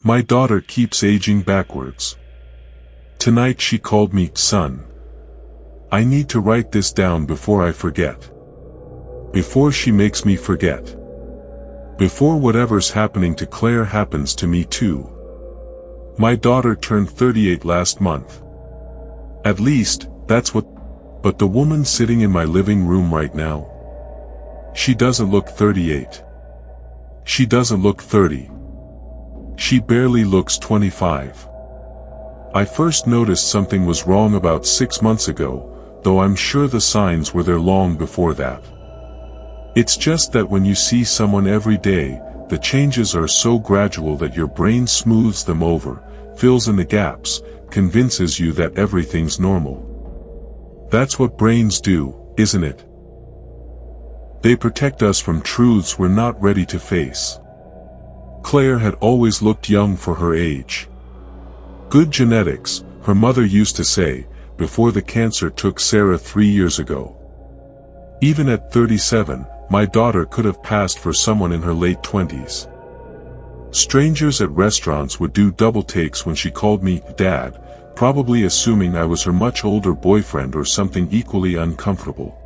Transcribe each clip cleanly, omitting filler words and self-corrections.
My daughter keeps aging backwards. Tonight she called me, son. I need to write this down before I forget. Before she makes me forget. Before whatever's happening to Claire happens to me too. My daughter turned 38 last month. At least, that's what... But the woman sitting in my living room right now, she doesn't look 38. She doesn't look 30. She barely looks 25. I first noticed something was wrong about 6 months ago, though I'm sure the signs were there long before that. It's just that when you see someone every day, the changes are so gradual that your brain smooths them over, fills in the gaps, convinces you that everything's normal. That's what brains do, isn't it? They protect us from truths we're not ready to face. Claire had always looked young for her age. Good genetics, her mother used to say, before the cancer took Sarah 3 years ago. Even at 37, my daughter could have passed for someone in her late 20s. Strangers at restaurants would do double takes when she called me Dad, probably assuming I was her much older boyfriend or something equally uncomfortable.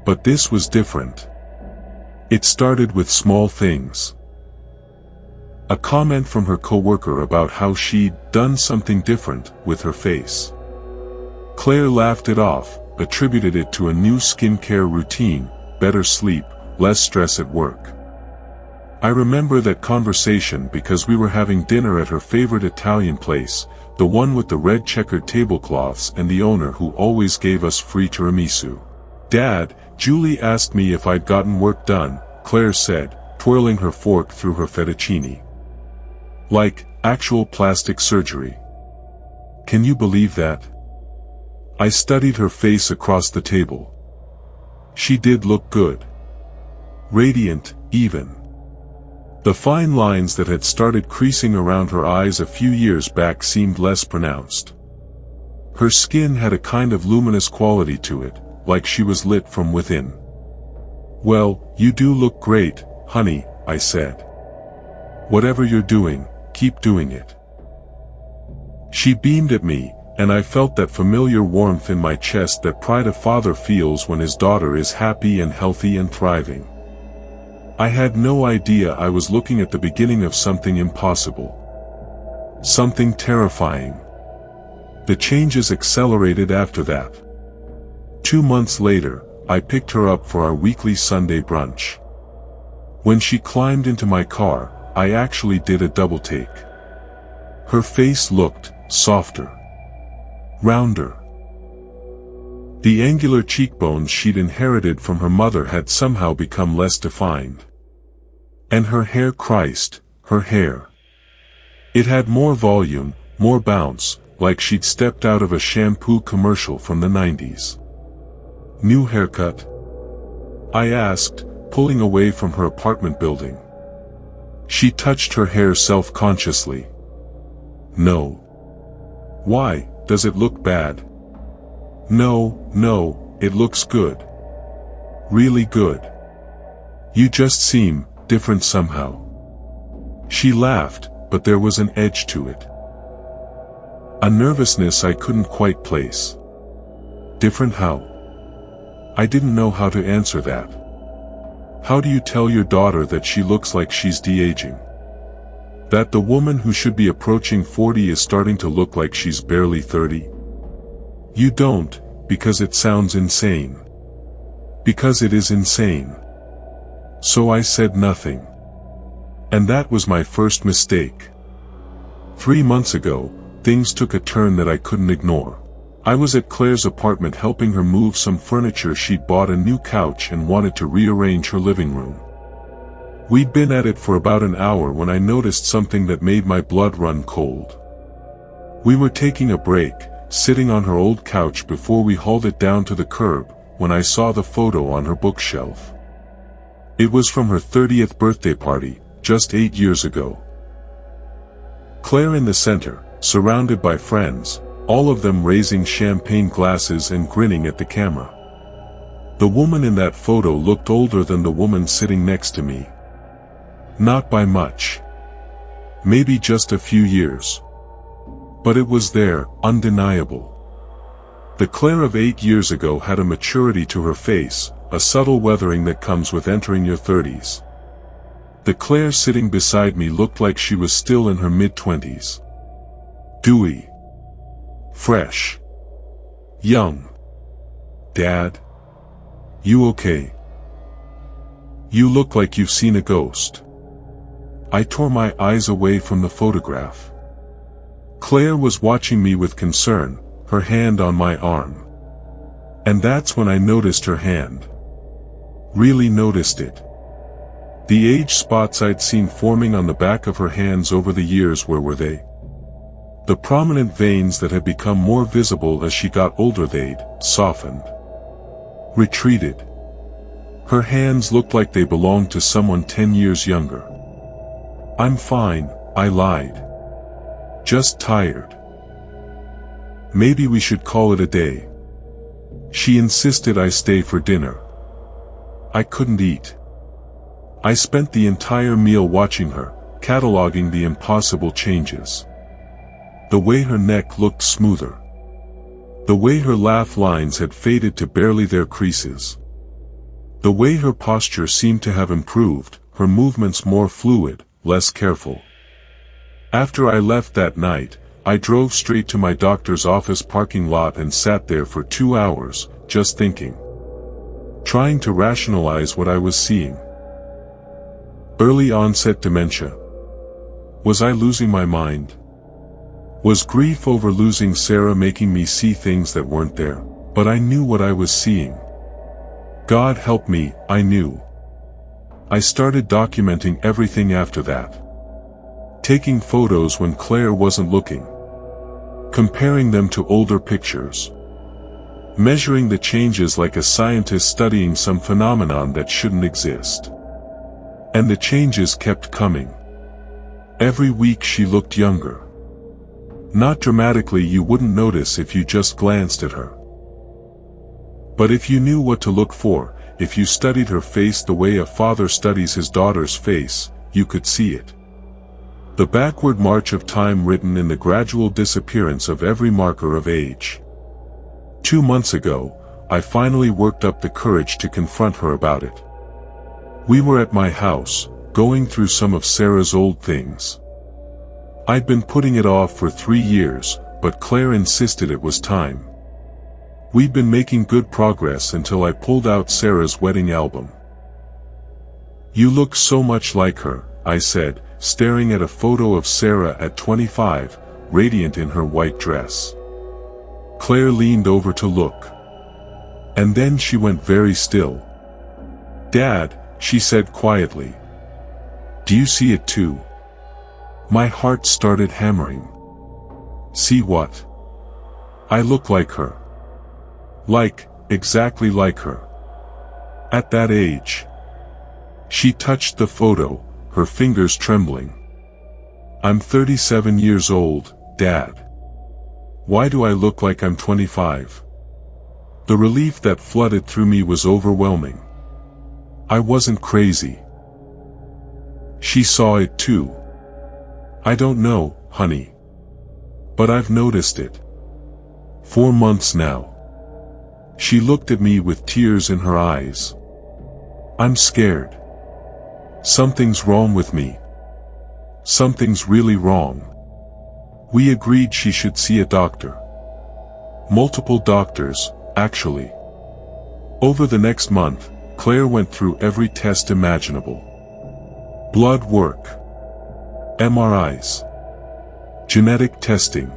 But this was different. It started with small things. A comment from her coworker about how she'd done something different with her face. Claire laughed it off, attributed it to a new skincare routine, better sleep, less stress at work. I remember that conversation because we were having dinner at her favorite Italian place, the one with the red checkered tablecloths and the owner who always gave us free tiramisu. Dad, Julie asked me if I'd gotten work done, Claire said, twirling her fork through her fettuccine. Like, actual plastic surgery. Can you believe that? I studied her face across the table. She did look good. Radiant, even. The fine lines that had started creasing around her eyes a few years back seemed less pronounced. Her skin had a kind of luminous quality to it, like she was lit from within. Well, you do look great, honey, I said. Whatever you're doing, keep doing it. She beamed at me, and I felt that familiar warmth in my chest that pride a father feels when his daughter is happy and healthy and thriving. I had no idea I was looking at the beginning of something impossible. Something terrifying. The changes accelerated after that. 2 months later, I picked her up for our weekly Sunday brunch. When she climbed into my car, I actually did a double take. Her face looked softer. Rounder. The angular cheekbones she'd inherited from her mother had somehow become less defined. And her hair, Christ, her hair. It had more volume, more bounce, like she'd stepped out of a shampoo commercial from the 90s. New haircut? I asked, pulling away from her apartment building. She touched her hair self-consciously. No. Why, does it look bad? No, it looks good. Really good. You just seem different somehow. She laughed, but there was an edge to it. A nervousness I couldn't quite place. Different how? I didn't know how to answer that. How do you tell your daughter that she looks like she's de-aging? That the woman who should be approaching 40 is starting to look like she's barely 30? You don't, because it sounds insane. Because it is insane. So I said nothing. And that was my first mistake. 3 months ago, things took a turn that I couldn't ignore. I was at Claire's apartment helping her move some furniture. She'd bought a new couch and wanted to rearrange her living room. We'd been at it for about an hour when I noticed something that made my blood run cold. We were taking a break, sitting on her old couch before we hauled it down to the curb, when I saw the photo on her bookshelf. It was from her 30th birthday party, just 8 years ago. Claire in the center, surrounded by friends, all of them raising champagne glasses and grinning at the camera. The woman in that photo looked older than the woman sitting next to me. Not by much. Maybe just a few years. But it was there, undeniable. The Claire of 8 years ago had a maturity to her face, a subtle weathering that comes with entering your 30s. The Claire sitting beside me looked like she was still in her mid-20s. Dewy. Fresh. Young. Dad? You okay? You look like you've seen a ghost. I tore my eyes away from the photograph. Claire was watching me with concern, her hand on my arm. And that's when I noticed her hand. Really noticed it. The age spots I'd seen forming on the back of her hands over the years, where were they? The prominent veins that had become more visible as she got older, they'd softened. Retreated. Her hands looked like they belonged to someone 10 years younger. I'm fine, I lied. Just tired. Maybe we should call it a day. She insisted I stay for dinner. I couldn't eat. I spent the entire meal watching her, cataloging the impossible changes. The way her neck looked smoother. The way her laugh lines had faded to barely their creases. The way her posture seemed to have improved, her movements more fluid, less careful. After I left that night, I drove straight to my doctor's office parking lot and sat there for 2 hours, just thinking. Trying to rationalize what I was seeing. Early onset dementia. Was I losing my mind? Was grief over losing Sarah making me see things that weren't there? But I knew what I was seeing. God help me, I knew. I started documenting everything after that. Taking photos when Claire wasn't looking. Comparing them to older pictures. Measuring the changes like a scientist studying some phenomenon that shouldn't exist. And the changes kept coming. Every week she looked younger. Not dramatically, you wouldn't notice if you just glanced at her. But if you knew what to look for, if you studied her face the way a father studies his daughter's face, you could see it. The backward march of time written in the gradual disappearance of every marker of age. 2 months ago, I finally worked up the courage to confront her about it. We were at my house, going through some of Sarah's old things. I'd been putting it off for 3 years, but Claire insisted it was time. We'd been making good progress until I pulled out Sarah's wedding album. You look so much like her, I said, staring at a photo of Sarah at 25, radiant in her white dress. Claire leaned over to look. And then she went very still. Dad, she said quietly. Do you see it too? My heart started hammering. See what? I look like her. Exactly like her. At that age. She touched the photo, her fingers trembling. I'm 37 years old, Dad. Why do I look like I'm 25? The relief that flooded through me was overwhelming. I wasn't crazy. She saw it too. I don't know, honey. But I've noticed it. 4 months now. She looked at me with tears in her eyes. I'm scared. Something's wrong with me. Something's really wrong. We agreed she should see a doctor. Multiple doctors, actually. Over the next month, Claire went through every test imaginable. Blood work. MRIs. Genetic testing.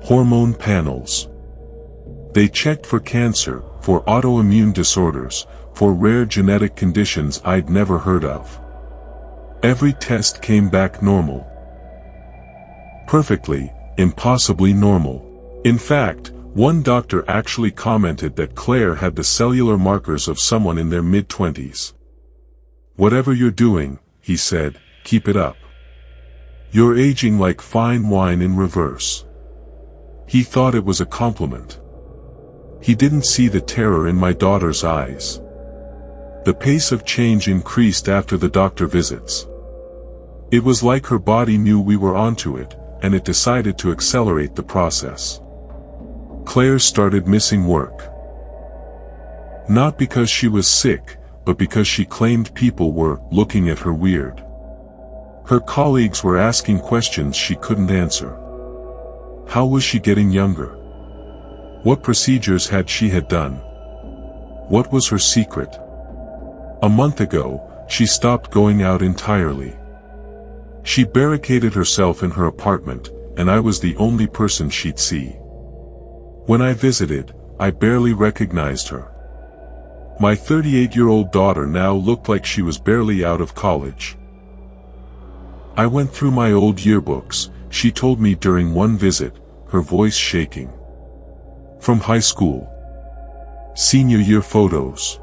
Hormone panels. They checked for cancer, for autoimmune disorders, for rare genetic conditions I'd never heard of. Every test came back normal. Perfectly, impossibly normal. In fact, one doctor actually commented that Claire had the cellular markers of someone in their mid-20s. Whatever you're doing, he said, keep it up. You're aging like fine wine in reverse. He thought it was a compliment. He didn't see the terror in my daughter's eyes. The pace of change increased after the doctor visits. It was like her body knew we were onto it, and it decided to accelerate the process. Claire started missing work. Not because she was sick, but because she claimed people were looking at her weird. Her colleagues were asking questions she couldn't answer. How was she getting younger? What procedures had she done? What was her secret? A month ago, she stopped going out entirely. She barricaded herself in her apartment, and I was the only person she'd see. When I visited, I barely recognized her. My 38-year-old daughter now looked like she was barely out of college. I went through my old yearbooks, she told me during one visit, her voice shaking. From high school. Senior year photos.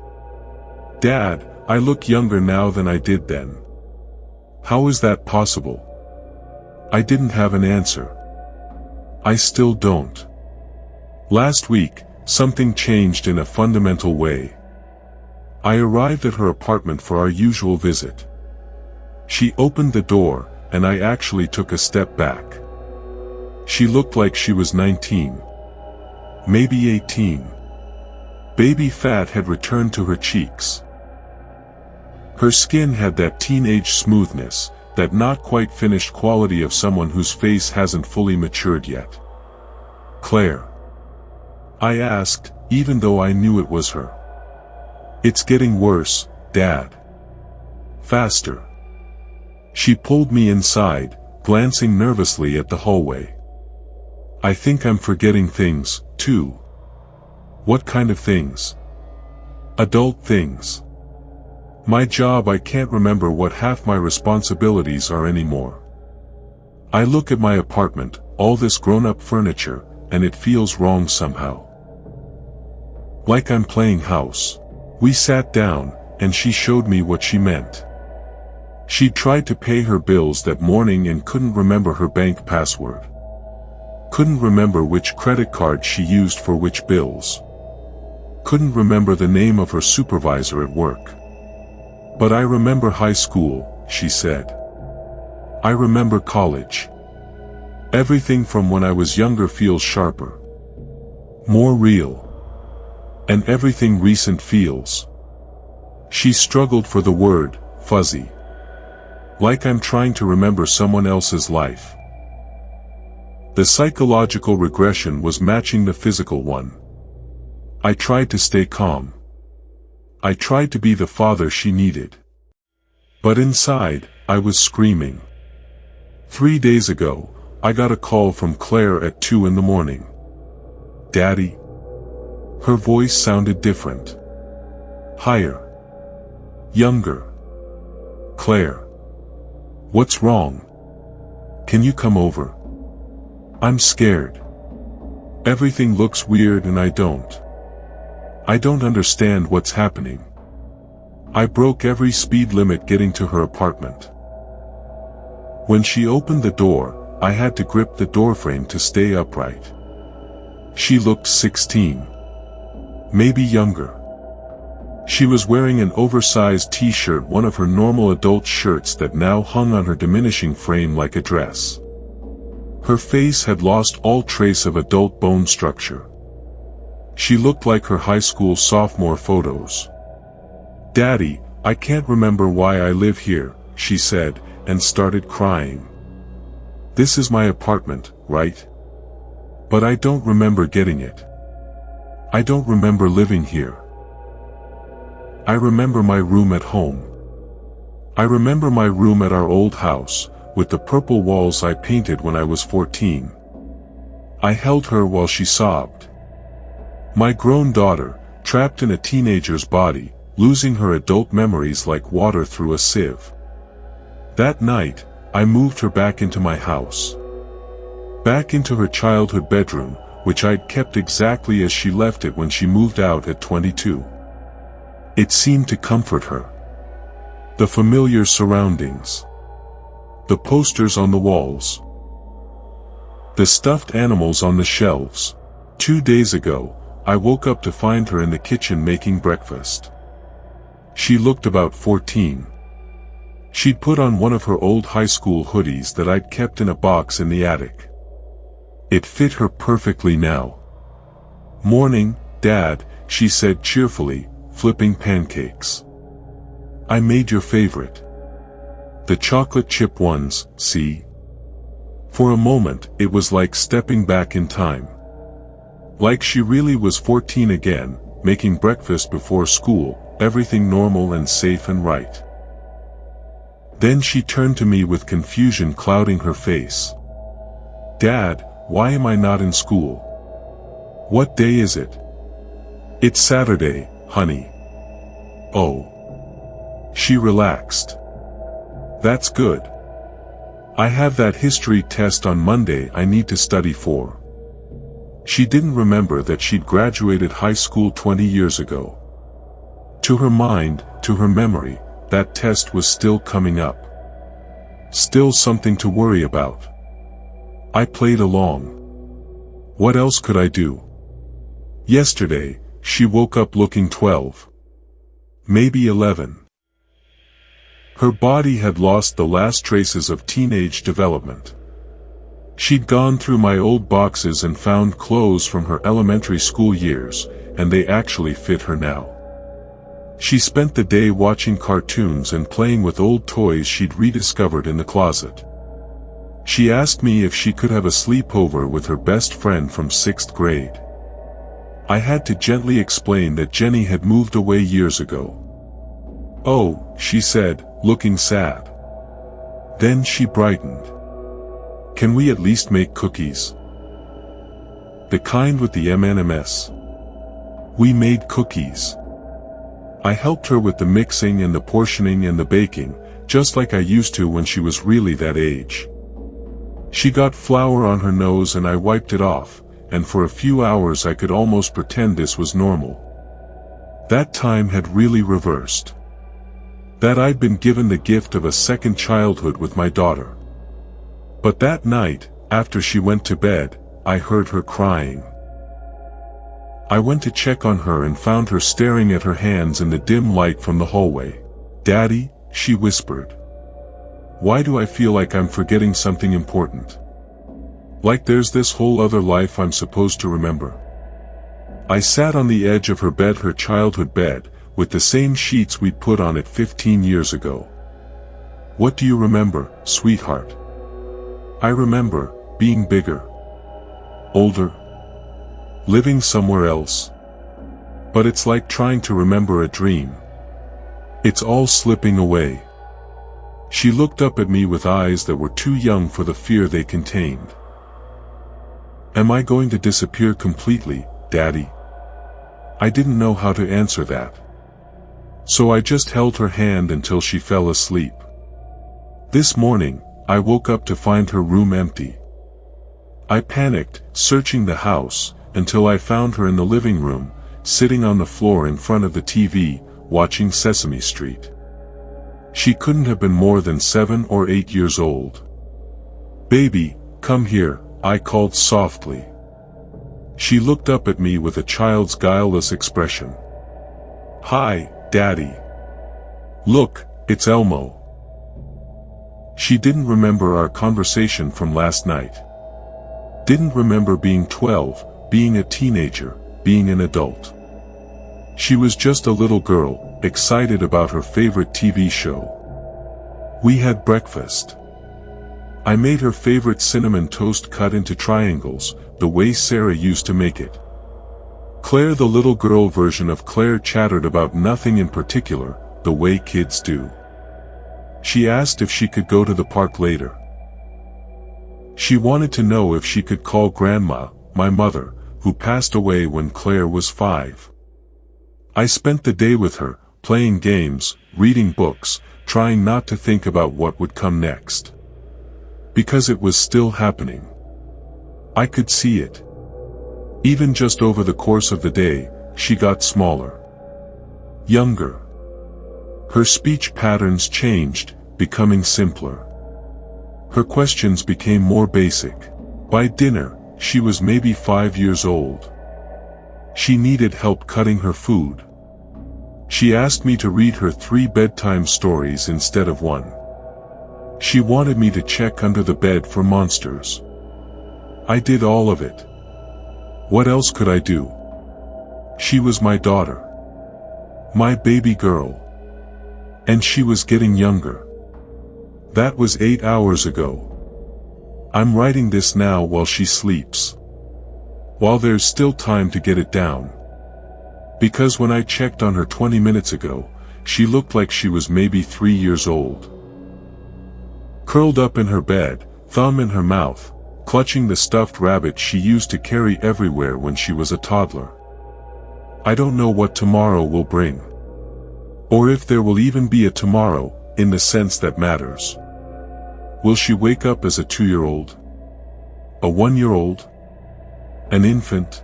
Dad, I look younger now than I did then. How is that possible? I didn't have an answer. I still don't. Last week, something changed in a fundamental way. I arrived at her apartment for our usual visit. She opened the door, and I actually took a step back. She looked like she was 19. Maybe 18. Baby fat had returned to her cheeks. Her skin had that teenage smoothness, that not quite finished quality of someone whose face hasn't fully matured yet. Claire. I asked, even though I knew it was her. It's getting worse, Dad. Faster. She pulled me inside, glancing nervously at the hallway. I think I'm forgetting things, too. What kind of things? Adult things. My job, I can't remember what half my responsibilities are anymore. I look at my apartment, all this grown-up furniture, and it feels wrong somehow. Like I'm playing house. We sat down, and she showed me what she meant. She'd tried to pay her bills that morning and couldn't remember her bank password. Couldn't remember which credit card she used for which bills. Couldn't remember the name of her supervisor at work. But I remember high school, she said. I remember college. Everything from when I was younger feels sharper. More real. And everything recent feels. She struggled for the word, fuzzy. Like I'm trying to remember someone else's life. The psychological regression was matching the physical one. I tried to stay calm. I tried to be the father she needed. But inside, I was screaming. 3 days ago, I got a call from Claire at 2 in the morning. Daddy? Her voice sounded different. Higher. Younger. Claire. What's wrong? Can you come over? I'm scared. Everything looks weird and I don't understand what's happening. I broke every speed limit getting to her apartment. When she opened the door, I had to grip the doorframe to stay upright. She looked 16. Maybe younger. She was wearing an oversized t-shirt, one of her normal adult shirts that now hung on her diminishing frame like a dress. Her face had lost all trace of adult bone structure. She looked like her high school sophomore photos. Daddy, I can't remember why I live here, she said, and started crying. This is my apartment, right? But I don't remember getting it. I don't remember living here. I remember my room at home. I remember my room at our old house, with the purple walls I painted when I was 14. I held her while she sobbed. My grown daughter, trapped in a teenager's body, losing her adult memories like water through a sieve. That night, I moved her back into my house. Back into her childhood bedroom, which I'd kept exactly as she left it when she moved out at 22. It seemed to comfort her. The familiar surroundings. The posters on the walls. The stuffed animals on the shelves. 2 days ago, I woke up to find her in the kitchen making breakfast. She looked about 14. She'd put on one of her old high school hoodies that I'd kept in a box in the attic. It fit her perfectly now. "Morning, Dad," she said cheerfully, flipping pancakes. "I made your favorite. The chocolate chip ones, see?" For a moment, it was like stepping back in time. Like she really was 14 again, making breakfast before school, everything normal and safe and right. Then she turned to me with confusion clouding her face. "Dad, why am I not in school? What day is it?" "It's Saturday, honey." "Oh." She relaxed. "That's good. I have that history test on Monday I need to study for." She didn't remember that she'd graduated high school 20 years ago. To her mind, to her memory, that test was still coming up. Still something to worry about. I played along. What else could I do? Yesterday, she woke up looking 12. Maybe 11. Her body had lost the last traces of teenage development. She'd gone through my old boxes and found clothes from her elementary school years, and they actually fit her now. She spent the day watching cartoons and playing with old toys she'd rediscovered in the closet. She asked me if she could have a sleepover with her best friend from 6th grade. I had to gently explain that Jenny had moved away years ago. "Oh," she said, looking sad. Then she brightened. "Can we at least make cookies? The kind with the M&Ms?" We made cookies. I helped her with the mixing and the portioning and the baking, just like I used to when she was really that age. She got flour on her nose and I wiped it off, and for a few hours I could almost pretend this was normal. That time had really reversed. That I'd been given the gift of a second childhood with my daughter. But that night, after she went to bed, I heard her crying. I went to check on her and found her staring at her hands in the dim light from the hallway. "Daddy," she whispered. "Why do I feel like I'm forgetting something important? Like there's this whole other life I'm supposed to remember?" I sat on the edge of her bed, her childhood bed, with the same sheets we'd put on it 15 years ago. "What do you remember, sweetheart?" "I remember being bigger, older, living somewhere else. But it's like trying to remember a dream. It's all slipping away." She looked up at me with eyes that were too young for the fear they contained. "Am I going to disappear completely, Daddy?" I didn't know how to answer that. So I just held her hand until she fell asleep. This morning, I woke up to find her room empty. I panicked, searching the house, until I found her in the living room, sitting on the floor in front of the TV, watching Sesame Street. She couldn't have been more than 7 or 8 years old. "Baby, come here," I called softly. She looked up at me with a child's guileless expression. "Hi, Daddy. Look, it's Elmo." She didn't remember our conversation from last night. Didn't remember being 12, being a teenager, being an adult. She was just a little girl, excited about her favorite TV show. We had breakfast. I made her favorite cinnamon toast cut into triangles, the way Sarah used to make it. Claire, the little girl version of Claire, chattered about nothing in particular, the way kids do. She asked if she could go to the park later. She wanted to know if she could call Grandma, my mother, who passed away when Claire was 5. I spent the day with her, playing games, reading books, trying not to think about what would come next. Because it was still happening. I could see it. Even just over the course of the day, she got smaller. Younger. Her speech patterns changed, becoming simpler. Her questions became more basic. By dinner, she was maybe 5 years old. She needed help cutting her food. She asked me to read her 3 bedtime stories instead of 1. She wanted me to check under the bed for monsters. I did all of it. What else could I do? She was my daughter. My baby girl. And she was getting younger. That was 8 hours ago. I'm writing this now while she sleeps. While there's still time to get it down. Because when I checked on her 20 minutes ago, she looked like she was maybe 3 years old. Curled up in her bed, thumb in her mouth, clutching the stuffed rabbit she used to carry everywhere when she was a toddler. I don't know what tomorrow will bring. Or if there will even be a tomorrow, in the sense that matters. Will she wake up as a 2-year-old? A 1-year-old? An infant?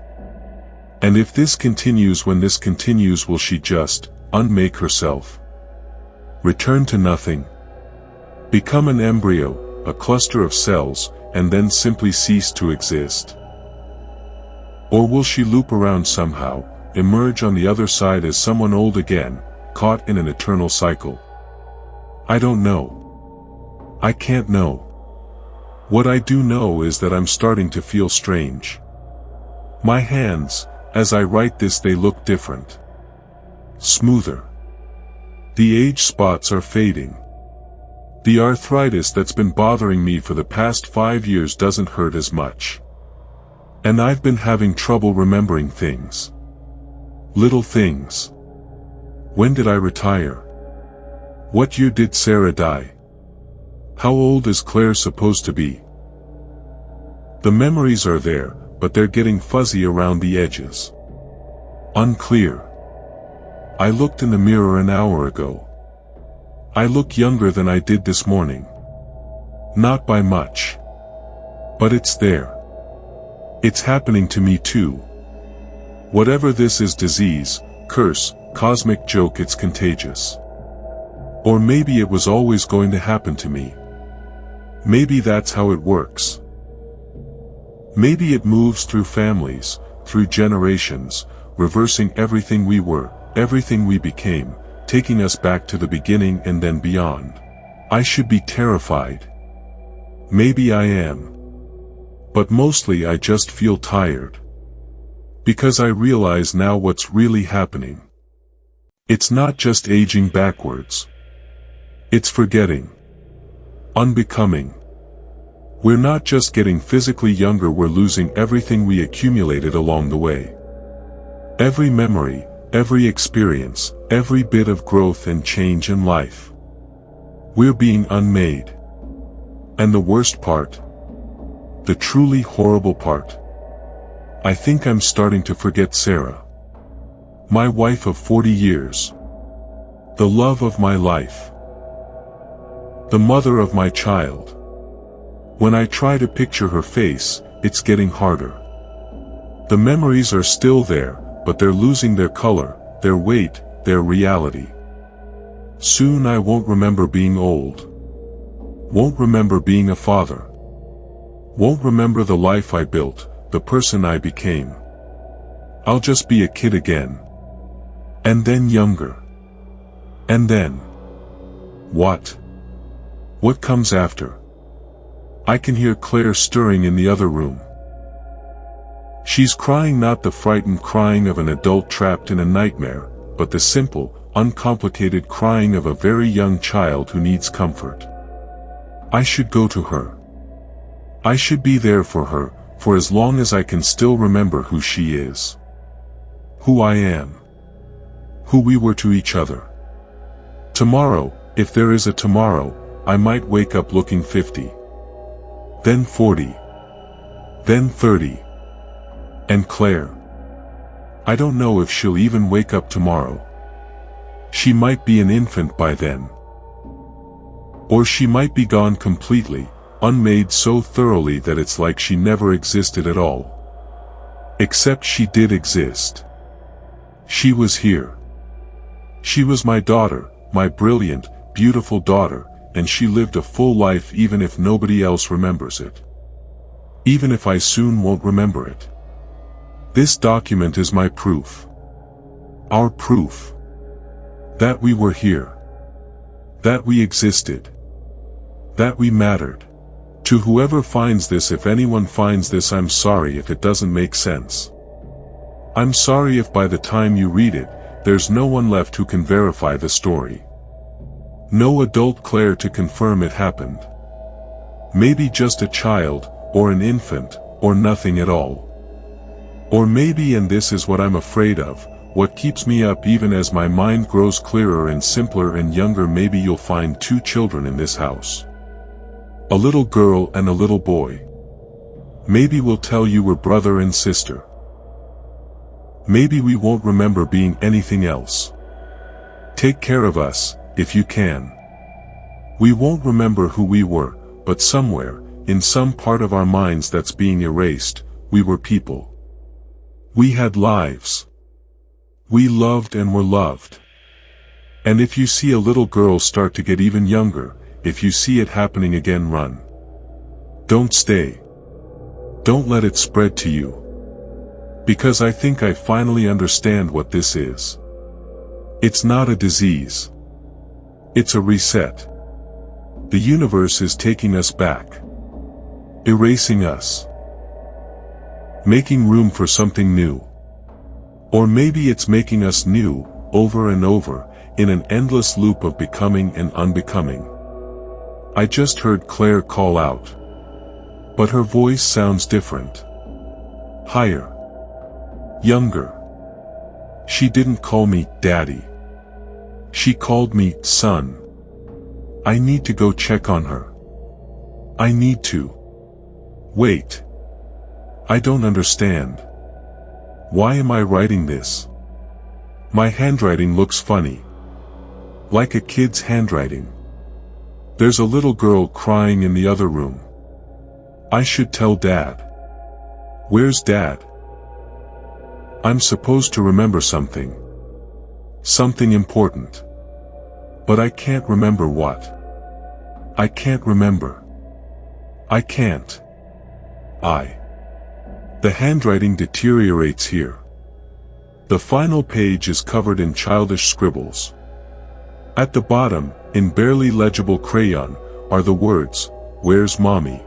And if this continues, when this continues, will she just unmake herself? Return to nothing? Become an embryo, a cluster of cells, and then simply cease to exist? Or will she loop around somehow, emerge on the other side as someone old again, caught in an eternal cycle? I don't know. I can't know. What I do know is that I'm starting to feel strange. My hands, as I write this, they look different. Smoother. The age spots are fading. The arthritis that's been bothering me for the past 5 years doesn't hurt as much. And I've been having trouble remembering things. Little things. When did I retire? What year did Sarah die? How old is Claire supposed to be? The memories are there, but they're getting fuzzy around the edges. Unclear. I looked in the mirror an hour ago. I look younger than I did this morning. Not by much. But it's there. It's happening to me too. Whatever this is, disease, curse, cosmic joke, it's contagious. Or maybe it was always going to happen to me. Maybe that's how it works. Maybe it moves through families, through generations, reversing everything we were, everything we became, taking us back to the beginning and then beyond. I should be terrified. Maybe I am. But mostly I just feel tired. Because I realize now what's really happening. It's not just aging backwards. It's forgetting. Unbecoming. We're not just getting physically younger, we're losing everything we accumulated along the way. Every memory, every experience, every bit of growth and change in life. We're being unmade. And the worst part, the truly horrible part, I think I'm starting to forget Sarah. My wife of 40 years. The love of my life. The mother of my child. When I try to picture her face, it's getting harder. The memories are still there, but they're losing their color, their weight, their reality. Soon I won't remember being old. Won't remember being a father. Won't remember the life I built, the person I became. I'll just be a kid again. And then younger. And then. What? What comes after? I can hear Claire stirring in the other room. She's crying, not the frightened crying of an adult trapped in a nightmare, but the simple, uncomplicated crying of a very young child who needs comfort. I should go to her. I should be there for her, for as long as I can still remember who she is. Who I am. Who we were to each other. Tomorrow, if there is a tomorrow, I might wake up looking 50. Then 40. Then 30. And Claire. I don't know if she'll even wake up tomorrow. She might be an infant by then. Or she might be gone completely, unmade so thoroughly that it's like she never existed at all. Except she did exist. She was here. She was my daughter, my brilliant, beautiful daughter, and she lived a full life even if nobody else remembers it. Even if I soon won't remember it. This document is my proof. Our proof. That we were here. That we existed. That we mattered. To whoever finds this, if anyone finds this, I'm sorry if it doesn't make sense. I'm sorry if by the time you read it, there's no one left who can verify the story. No adult Claire to confirm it happened. Maybe just a child, or an infant, or nothing at all. Or maybe, and this is what I'm afraid of, what keeps me up even as my mind grows clearer and simpler and younger, maybe you'll find two children in this house. A little girl and a little boy. Maybe we'll tell you we're brother and sister. Maybe we won't remember being anything else. Take care of us, if you can. We won't remember who we were, but somewhere, in some part of our minds that's being erased, we were people. We had lives. We loved and were loved. And if you see a little girl start to get even younger, if you see it happening again, run. Don't stay. Don't let it spread to you. Because I think I finally understand what this is. It's not a disease. It's a reset. The universe is taking us back. Erasing us. Making room for something new. Or maybe it's making us new, over and over, in an endless loop of becoming and unbecoming. I just heard Claire call out. But her voice sounds different. Higher. Younger. She didn't call me Daddy. She called me son. I need to go check on her. I need to. Wait. I don't understand. Why am I writing this? My handwriting looks funny. Like a kid's handwriting. There's a little girl crying in the other room. I should tell Dad. Where's Dad? I'm supposed to remember something. Something important. But I can't remember what. I can't remember. I can't. The handwriting deteriorates here. The final page is covered in childish scribbles. At the bottom, in barely legible crayon, are the words, "Where's Mommy?"